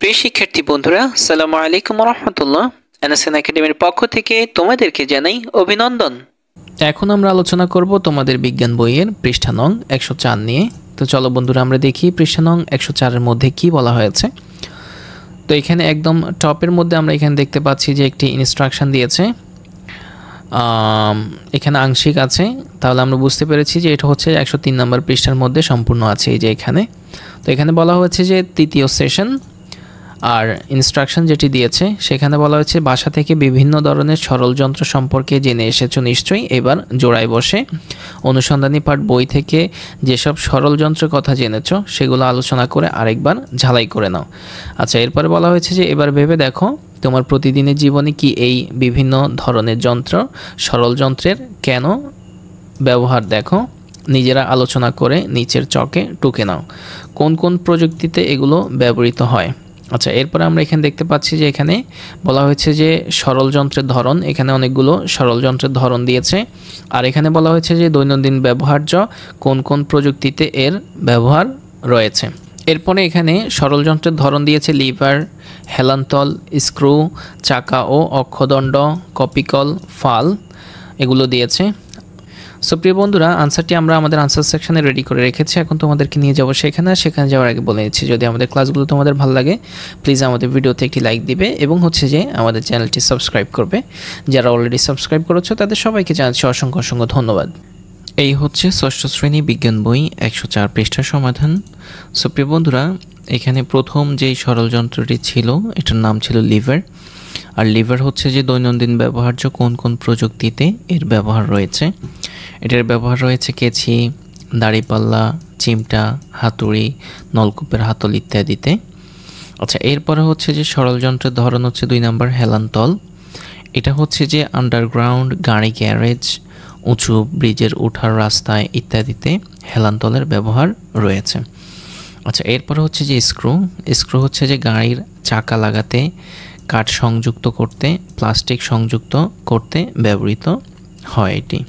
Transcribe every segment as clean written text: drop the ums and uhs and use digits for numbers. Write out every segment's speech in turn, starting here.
প্রিয় শিক্ষার্থী বন্ধুরা, আসসালামু আলাইকুম ওয়া রাহমাতুল্লাহ। এনএসএন একাডেমির পক্ষ থেকে তোমাদেরকে জানাই অভিনন্দন। এখন আমরা আলোচনা করব তোমাদের বিজ্ঞান বইয়ের পৃষ্ঠা নং 104 নিয়ে। তো চলো বন্ধুরা, আমরা দেখি পৃষ্ঠা নং 104 এর মধ্যে কি বলা হয়েছে। তো এখানে একদম টপের মধ্যে আমরা এখানে দেখতে পাচ্ছি যে একটি ইনস্ট্রাকশন দিয়েছে, এখানে আংশিক আছে, তাহলে আমরা বুঝতে পেরেছি যে এটা হচ্ছে 103 নম্বর পৃষ্ঠার মধ্যে সম্পূর্ণ আছে। এই যে এখানে, তো এখানে বলা হয়েছে যে তৃতীয় সেশন আর ইনস্ট্রাকশন যেটি দিয়েছে সেখানে বলা হয়েছে বাসা থেকে বিভিন্ন ধরনের সরল যন্ত্র সম্পর্কে জেনে এসেছো নিশ্চয়ই। এবার জোড়ায় বসে অনুসন্ধানী পাঠ বই থেকে যেসব সরল যন্ত্রের কথা জেনেছো সেগুলো আলোচনা করে আরেকবার ঝালাই করে নাও। আচ্ছা, এরপরে বলা হয়েছে যে এবার ভেবে দেখো তোমার প্রতিদিনের জীবনে কি এই বিভিন্ন ধরনের যন্ত্র সরল যন্ত্রের কেন ব্যবহার দেখো, নিজেরা আলোচনা করে নিচের চকে টুকে নাও। কোন কোন প্রযুক্তিতে এগুলো ব্যবহৃত হয়। আচ্ছা, এরপরে আমরা এখানে দেখতে পাচ্ছি যে এখানে বলা হয়েছে যে সরল যন্ত্রের ধরন, এখানে অনেকগুলো সরল যন্ত্রের ধরন দিয়েছে। আর এখানে বলা হয়েছে যে দৈনন্দিন ব্যবহার্য কোন কোন প্রযুক্তিতে এর ব্যবহার রয়েছে। এরপরে এখানে সরল যন্ত্রের ধরন দিয়েছে লিভার, হেলান্তল, স্ক্রু, চাকা ও অক্ষদণ্ড, কপিকল, ফাল, এগুলো দিয়েছে। সো প্রিয় বন্ধুরা, আনসারটি আমরা আমাদের আনসার সেকশনে রেডি করে রেখেছি। এখন তোমাদেরকে নিয়ে যাবো সেখানে যাওয়ার আগে বলে নিচ্ছি, যদি আমাদের ক্লাসগুলো তোমাদের ভালো লাগে প্লিজ আমাদের ভিডিওতে একটি লাইক দিবে এবং হচ্ছে যে আমাদের চ্যানেলটি সাবস্ক্রাইব করবে। যারা অলরেডি সাবস্ক্রাইব করেছো তাদের সবাইকে জানাচ্ছি অসংখ্য অসংখ্য ধন্যবাদ। এই হচ্ছে ষষ্ঠ শ্রেণী বিজ্ঞান বই 104 পৃষ্ঠার সমাধান। সো প্রিয় বন্ধুরা, এখানে প্রথম যেই সরল যন্ত্রটি ছিল এটার নাম ছিল লিভার। আর লিভার হচ্ছে যে দৈনন্দিন ব্যবহার্য কোন কোন প্রযুক্তিতে এর ব্যবহার রয়েছে। এটার ব্যবহার রয়েছে কেচি, দাড়িপাল্লা, চিমটা, হাতুড়ি, নলকূপের হাতল ইত্যাদিতে। আচ্ছা, এরপরে হচ্ছে যে সরল যন্ত্রের ধরন হচ্ছে 2 নম্বর হেলান্তল। এটা হচ্ছে যে আন্ডারগ্রাউন্ড, গাড়ি গ্যারেজ, উঁচু ব্রিজের ওঠার রাস্তায় ইত্যাদিতে হেলান্তলের ব্যবহার রয়েছে। আচ্ছা, এরপরে হচ্ছে যে স্ক্রু হচ্ছে যে গাড়ির চাকা লাগাতে, কাঠ সংযুক্ত করতে, প্লাস্টিক সংযুক্ত করতে ব্যবহৃত হয় এটি।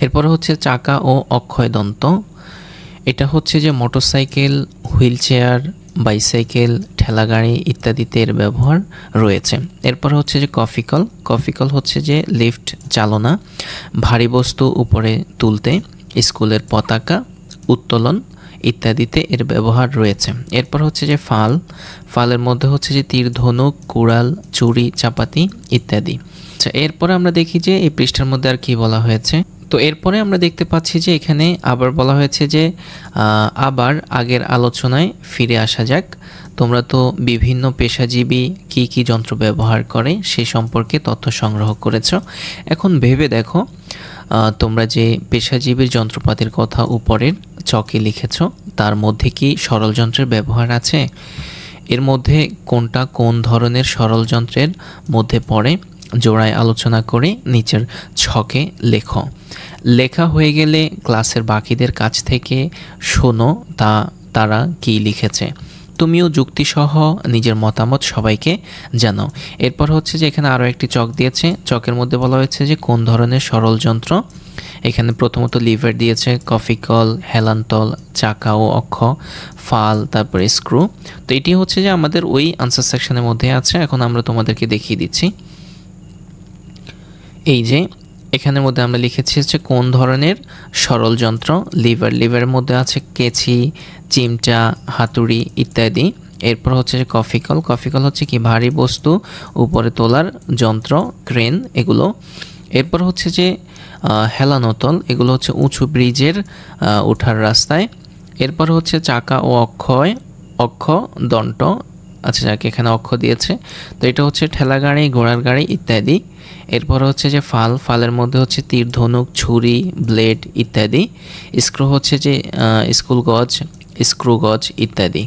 এরপরে হচ্ছে চাকা ও অক্ষয় দন্ত। এটা হচ্ছে যে মোটরসাইকেল, হুইল চেয়ার, বাইসাইকেল, ঠেলাগাড়ি ইত্যাদিতে এর ব্যবহার রয়েছে। এরপর হচ্ছে যে কফিকল হচ্ছে যে লিফট চালনা, ভারী বস্তু উপরে তুলতে, স্কুলের পতাকা উত্তোলন ইত্যাদিতে এর ব্যবহার রয়েছে। এরপর হচ্ছে যে ফালের মধ্যে হচ্ছে যে তীর, ধনুক, কুড়াল, ছুরি, চাপাতি ইত্যাদি। আচ্ছা, এরপরে আমরা দেখি যে এই পৃষ্ঠার মধ্যে আর কি বলা হয়েছে। তো এরপরে আমরা দেখতে পাচ্ছি যে এখানে আবার বলা হয়েছে যে আবার আগের আলোচনায় ফিরে আসা যাক। তোমরা তো বিভিন্ন পেশাজীবী কি কি যন্ত্র ব্যবহার করে সে সম্পর্কে তথ্য সংগ্রহ করেছ। এখন ভেবে দেখো তোমরা যে পেশাজীবীর যন্ত্রপাতির কথা উপরের চকে লিখেছ তার মধ্যে কি সরল যন্ত্রের ব্যবহার আছে। এর মধ্যে কোনটা কোন ধরনের সরল যন্ত্রের মধ্যে পড়ে জোড়ায় আলোচনা করে নিচের ছকে লেখো। লেখা হয়ে গেলে ক্লাসের বাকিদের কাছ থেকে শোনো তারা কি লিখেছে। তুমিও যুক্তিসহ নিজের মতামত সবাইকে জানাও। এরপর হচ্ছে যে এখানে আরও একটি চক দিয়েছে, চকের মধ্যে বলা হয়েছে যে কোন ধরনের সরল যন্ত্র। এখানে প্রথমত লিভার দিয়েছে, কফিকল, হেলান্তল, চাকা ও অক্ষ, ফাল, তারপরে স্ক্রু। তো এটি হচ্ছে যে আমাদের ওই আনসার সেকশনের মধ্যে আছে। এখন আমরা তোমাদেরকে দেখিয়ে দিচ্ছি। এই যে এখানের মধ্যে আমরা লিখেছি হচ্ছে কোন ধরনের সরল যন্ত্র। লিভারের মধ্যে আছে কেচি, চিমটা, হাতুড়ি ইত্যাদি। এরপর হচ্ছে যে কফিকল হচ্ছে কি ভারী বস্তু উপরে তোলার যন্ত্র, ক্রেন এগুলো। এরপর হচ্ছে যে হেলানোতল, এগুলো হচ্ছে উঁচু ব্রিজের ওঠার রাস্তায়। এরপর হচ্ছে চাকা ও অক্ষদণ্ড, আচ্ছা যাকে এখানে অক্ষ দিয়েছে, তো এটা হচ্ছে ঠেলা গাড়ি, ঘোড়ার গাড়ি ইত্যাদি। এরপর হচ্ছে যে ফালের মধ্যে হচ্ছে তীর, ধনুক, ছুরি, ব্লেড ইত্যাদি। স্ক্রু হচ্ছে যে স্ক্রু গজ ইত্যাদি।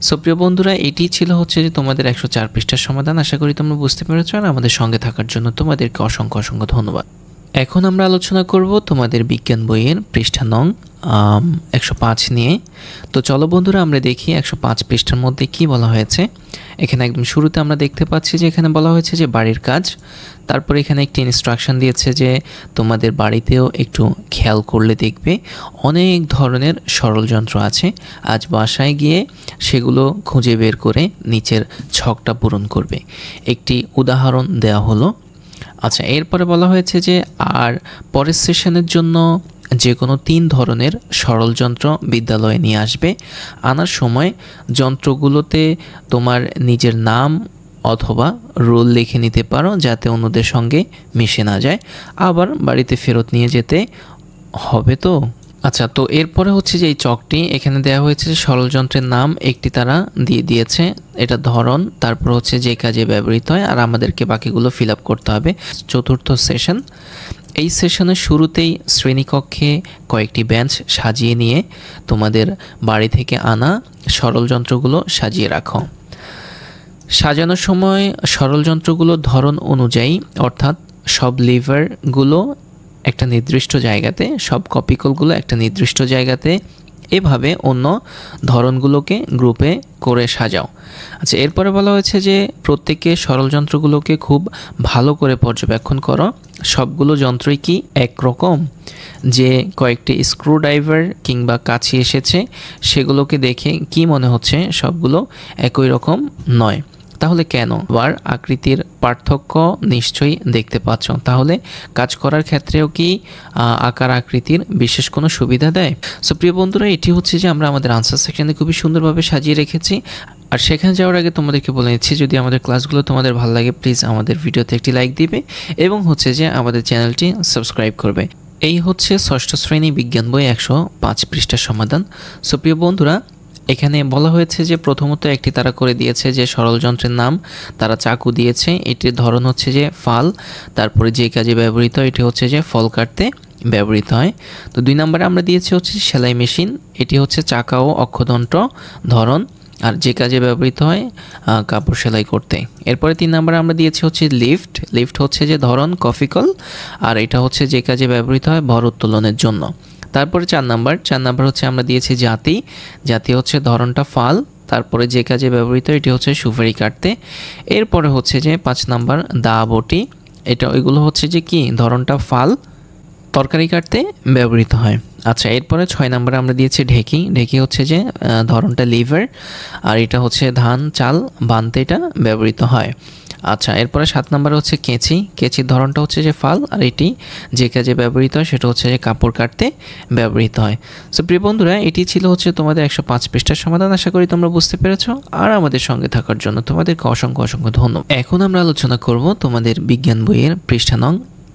সো প্রিয় বন্ধুরা, এটি ছিল হচ্ছে যে তোমাদের 104 পৃষ্ঠার সমাধান। আশা করি তোমরা বুঝতে পেরেছো। আর আমাদের সঙ্গে থাকার জন্য তোমাদেরকে অসংখ্য অসংখ্য ধন্যবাদ। এখন আমরা আলোচনা করব তোমাদের বিজ্ঞান বইয়ের পৃষ্ঠা নং 105 নিয়ে। তো চলো বন্ধুরা আমরা দেখি 105 পৃষ্ঠার মধ্যে কি বলা হয়েছে। এখানে একদম শুরুতে আমরা দেখতে পাচ্ছি যে এখানে বলা হয়েছে যে বাড়ির কাজ। তারপর এখানে একটি ইনস্ট্রাকশন দিয়েছে যে তোমাদের বাড়িতেও একটু খেয়াল করলে দেখবে অনেক ধরনের সরল যন্ত্র আছে। আজ বাসায় গিয়ে সেগুলো খুঁজে বের করে নিচের ছকটা পূরণ করবে। একটি উদাহরণ দেওয়া হলো। আচ্ছা, এরপরে বলা হয়েছে যে আর পরের সেশনের জন্য যে কোনো 3 ধরনের সরল যন্ত্র বিদ্যালয়ে নিয়ে আসবে। আনার সময় যন্ত্রগুলোতে তোমার নিজের নাম অথবা রোল লিখে নিতে পারো যাতে অন্যদের সঙ্গে মিশে না যায়। আবার বাড়িতে ফেরত নিয়ে যেতে হবে তো। আচ্ছা, তো এরপরে হচ্ছে যে এই চকটি এখানে দেওয়া হয়েছে যে সরল যন্ত্রের নাম একটি তারা দিয়ে দিয়েছে, এটা ধরন, তারপর হচ্ছে যে কাজে ব্যবহৃত হয়, আর আমাদেরকে বাকিগুলো ফিল আপ করতে হবে। চতুর্থ সেশন। এই সেশনের শুরুতেই শ্রেণীকক্ষে কয়েকটি বেঞ্চ সাজিয়ে নিয়ে তোমাদের বাড়ি থেকে আনা সরল যন্ত্রগুলো সাজিয়ে রাখো। সাজানোর সময় সরল যন্ত্রগুলোর ধরন অনুযায়ী, অর্থাৎ সব লিভারগুলো একটা নির্দিষ্ট জায়গাতে, সব কপিকলগুলো একটা নির্দিষ্ট জায়গাতে, এভাবে অন্য ধরনগুলোকে গ্রুপে করে সাজাও। আচ্ছা, এরপরে বলা হয়েছে যে প্রত্যেকে সরল যন্ত্রগুলোকে খুব ভালো করে পর্যবেক্ষণ করো। সবগুলো যন্ত্রই কি একরকম? যে কয়েকটি স্ক্রুড্রাইভার কিংবা কাছি এসেছে সেগুলোকে দেখে কি মনে হচ্ছে সবগুলো একই রকম নয়? তাহলে কেন? আবার আকৃতির পার্থক্য নিশ্চয়ই দেখতে পাচ্ছ। তাহলে কাজ করার ক্ষেত্রেও কি আকার আকৃতির বিশেষ কোনো সুবিধা দেয়? সো প্রিয় বন্ধুরা, এটি হচ্ছে যে আমরা আমাদের আনসার সেকশনে খুবই সুন্দরভাবে সাজিয়ে রেখেছি। আর সেখানে যাওয়ার আগে তোমাদেরকে বলে নিচ্ছি, যদি আমাদের ক্লাসগুলো তোমাদের ভালো লাগে প্লিজ আমাদের ভিডিওতে একটি লাইক দিবে এবং হচ্ছে যে আমাদের চ্যানেলটি সাবস্ক্রাইব করবে। এই হচ্ছে ষষ্ঠ শ্রেণী বিজ্ঞান বই 105 পৃষ্ঠার সমাধান। সো প্রিয় বন্ধুরা, এখানে বলা হয়েছে যে প্রথমত একটি তারা করে দিয়েছে যে সরল যন্ত্রের নাম, তারা চাকু দিয়েছে, এটির ধরন হচ্ছে যে ফাল, তারপরে যে কাজে ব্যবহৃত এটি হচ্ছে যে ফল কাটতে ব্যবহৃত হয়। তো 2 নম্বরে আমরা দিয়েছি হচ্ছে সেলাই মেশিন, এটি হচ্ছে চাকা ও অক্ষদণ্ড ধরন, আর যে কাজে ব্যবহৃত হয় কাপড় সেলাই করতে। এরপরে 3 নম্বরে আমরা দিয়েছি হচ্ছে লিফট, লিফট হচ্ছে যে ধরন কফিকল, আর এটা হচ্ছে যে কাজে ব্যবহৃত হয় ভর উত্তোলনের জন্য। তারপরে 4 নাম্বার হচ্ছে আমরা দিয়েছি জাতি, জাতি হচ্ছে ধরনটা ফাল, তারপরে যে কাজে ব্যবহৃত এটি হচ্ছে সুপারি কাটতে। এরপরে হচ্ছে যে 5 নাম্বার দা বটি, এটা ওইগুলো হচ্ছে যে কি ধরনটা ফাল, তরকারি কাটতে ব্যবহৃত হয়। আচ্ছা, এরপরে 6 নাম্বারে আমরা দিয়েছি ঢেকি, ঢেকি হচ্ছে যে ধরনটা লিভার, আর এটা হচ্ছে ধান চাল বানতে এটা ব্যবহৃত হয়। আচ্ছা, এরপরে 7 নাম্বারে হচ্ছে কেঁচি, কেঁচির ধরনটা হচ্ছে যে ফাল, আর এটি যে কাজে ব্যবহৃত হয় সেটা হচ্ছে যে কাপড় কাটতে ব্যবহৃত হয়। সো প্রিয় বন্ধুরা, এটি ছিল হচ্ছে তোমাদের 105 পৃষ্ঠার সমাধান। আশা করি তোমরা বুঝতে পেরেছো, আর আমাদের সঙ্গে থাকার জন্য তোমাদেরকে অসংখ্য অসংখ্য ধন্যবাদ। এখন আমরা আলোচনা করব তোমাদের বিজ্ঞান বইয়ের পৃষ্ঠা নং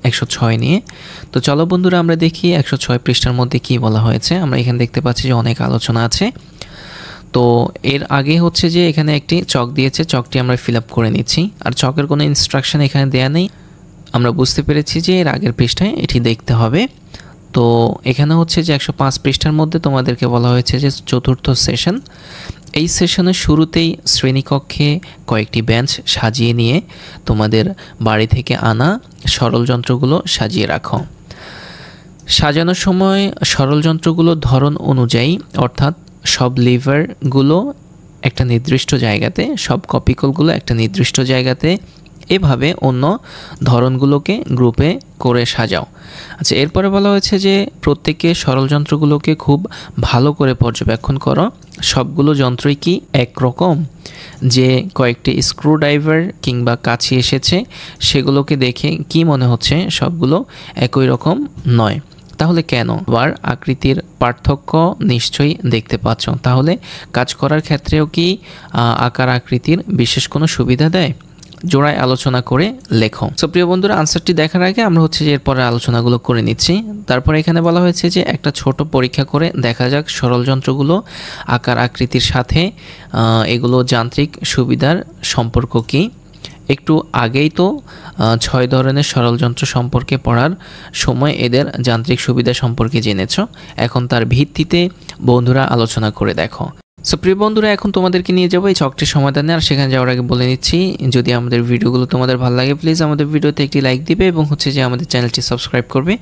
106 নিয়ে। তো চলো বন্ধুরা আমরা দেখি 106 পৃষ্ঠার মধ্যে কি বলা হয়েছে। আমরা এখানে দেখতে পাচ্ছি যে অনেক আলোচনা আছে। তো এর আগে হচ্ছে যে এখানে একটি চক দিয়েছে, চকটি আমরা ফিল আপ করে নিচ্ছি। আর চকের কোনো ইনস্ট্রাকশন এখানে দেয়া নেই, আমরা বুঝতে পেরেছি যে এর আগের পৃষ্ঠায় এটি দেখতে হবে। তো এখানে হচ্ছে যে 105 পৃষ্ঠার মধ্যে তোমাদেরকে বলা হয়েছে যে চতুর্থ সেশন। এই সেশনের শুরুতেই শ্রেণীকক্ষে কয়েকটি বেঞ্চ সাজিয়ে নিয়ে তোমাদের বাড়ি থেকে আনা সরল যন্ত্রগুলো সাজিয়ে রাখো। সাজানোর সময় সরল যন্ত্রগুলোর ধরন অনুযায়ী, অর্থাৎ সব লিভারগুলো একটা নির্দিষ্ট জায়গাতে, সব কপিকলগুলো একটা নির্দিষ্ট জায়গাতে, এভাবে অন্য ধরনগুলোকে গ্রুপে করে সাজাও। আচ্ছা, এরপরে বলা হয়েছে যে প্রত্যেকে সরল যন্ত্রগুলোকে খুব ভালো করে পর্যবেক্ষণ করো। সবগুলো যন্ত্রই কি একরকম? যে কয়েকটি স্ক্রুড্রাইভার কিংবা কাছি এসেছে সেগুলোকে দেখে কি মনে হচ্ছে সবগুলো একই রকম নয়? তাহলে কেন? আবার আকৃতির পার্থক্য নিশ্চয়ই দেখতে পাচ্ছ। তাহলে কাজ করার ক্ষেত্রেও কি আকার আকৃতির বিশেষ কোনো সুবিধা দেয়? জোড়ায় আলোচনা করে লেখো। সো প্রিয় বন্ধুরা, আনসারটি দেখার আগে আমরা হচ্ছে যে এরপরে আলোচনাগুলো করে নিচ্ছি। তারপরে এখানে বলা হয়েছে যে একটা ছোট পরীক্ষা করে দেখা যাক সরল যন্ত্রগুলো আকার আকৃতির সাথে এগুলো যান্ত্রিক সুবিধার সম্পর্ক কী। একটু আগেই তো 6 ধরনের সরল যন্ত্র সম্পর্কে পড়ার সময় এদের যান্ত্রিক সুবিধা সম্পর্কে জেনেছ। এখন তার ভিত্তিতে বন্ধুরা আলোচনা করে দেখো। সো প্রিয় বন্ধুরা, এখন তোমাদেরকে নিয়ে যাবো এই ছকটির সমাধানে। আর সেখানে যাওয়ার আগে বলে নিচ্ছি, যদি আমাদের ভিডিওগুলো তোমাদের ভালো লাগে প্লিজ আমাদের ভিডিওতে একটি লাইক দিবে এবং হচ্ছে যে আমাদের চ্যানেলটি সাবস্ক্রাইব করবে।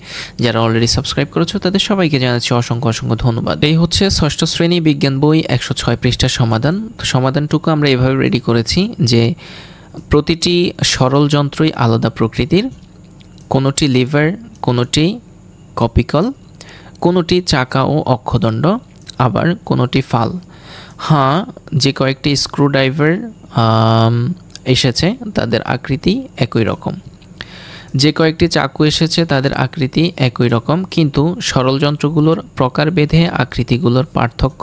যারা অলরেডি সাবস্ক্রাইব করেছো তাদের সবাইকে জানাচ্ছি অসংখ্য অসংখ্য ধন্যবাদ। এই হচ্ছে ষষ্ঠ শ্রেণী বিজ্ঞান বই 106 পৃষ্ঠার সমাধান। তো সমাধানটুকু আমরা এভাবে রেডি করেছি যে প্রতিটি সরল যন্ত্রই আলাদা প্রকৃতির, কোনোটি লিভার, কোনোটি কপিকল, কোনোটি চাকা ও অক্ষদণ্ড, আবার কোনোটি ফাল। হ্যাঁ, যে কয়েকটি স্ক্রুড্রাইভার এসেছে তাদের আকৃতি একই রকম, যে কয়েকটি চাকু এসেছে তাদের আকৃতি একই রকম, কিন্তু সরল যন্ত্রগুলোর প্রকারভেদে আকৃতিগুলোর পার্থক্য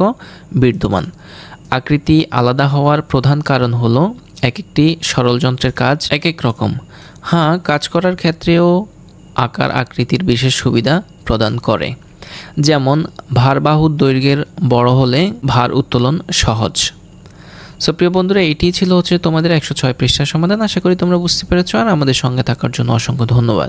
বিদ্যমান। আকৃতি আলাদা হওয়ার প্রধান কারণ হলো এক একটি সরল যন্ত্রের কাজ এক এক রকম। হ্যাঁ, কাজ করার ক্ষেত্রেও আকার আকৃতির বিশেষ সুবিধা প্রদান করে, যেমন ভারবাহুর দৈর্ঘ্যের বড় হলে ভার উত্তোলন সহজ। সো প্রিয় বন্ধুরা, এটি ছিল হচ্ছে তোমাদের 106 পৃষ্ঠার সমাধান। আশা করি তোমরা বুঝতে পেরেছো, আর আমাদের সঙ্গে থাকার জন্য অসংখ্য ধন্যবাদ।